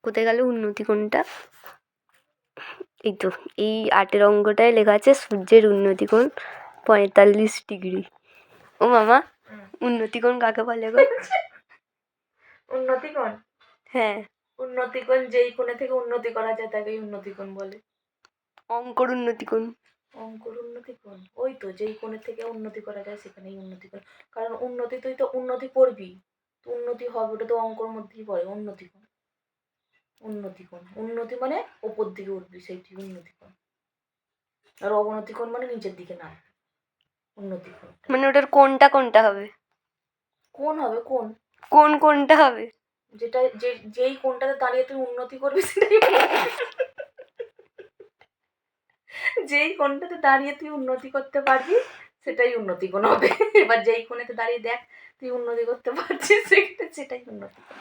কোথায় গেল উন্নতি কোণটা? এই তো, এই 8 অঙ্কটায় লেখা আছে সূর্যের উন্নতি কোণ 45 ডিগ্রি। ও মামা, উন্নতি কোণ কাকে বলে গো? উন্নতি কোণ? হ্যাঁ, উন্নতি কোণ যেই কোণে থেকে উন্নতি করা যায় তাকেই উন্নতি কোণ বলে। অঙ্কর উন্নতি কোণ? অঙ্কর উন্নতি কোণ ওই তো যেই কোণে থেকে উন্নতি করা যায় সেখানেই উন্নতি কোণ। কারণ উন্নতি তুই তো উন্নতি করবি, তো উন্নতি হবে, ওটা তো অঙ্কর মধ্যেই পড়ে। উন্নতি কোণ, উন্নতি কোণ, উন্নতি মানে ওপর দিকে উঠবি, সেইটি উন্নতি কোণ। আর অবনতি কোণ মানে নিচের দিকে নাম, উন্নতি কোণ। মানে ওটার কোনটা কোনটা হবে? কোণ হবে কোণ। কোন কোনটা হবে? যেটা যেই কোণটাতে দাঁড়িয়ে তুই উন্নতি করবি সেটাই যেই কোণটাতে দাঁড়িয়ে তুই উন্নতি করতে পারবি সেটাই উন্নতি কোণ হবে। এবার যেই কোণেতে দাঁড়িয়ে দেখ তুই উন্নতি করতে পারছিস সেটাই উন্নতি কোণ।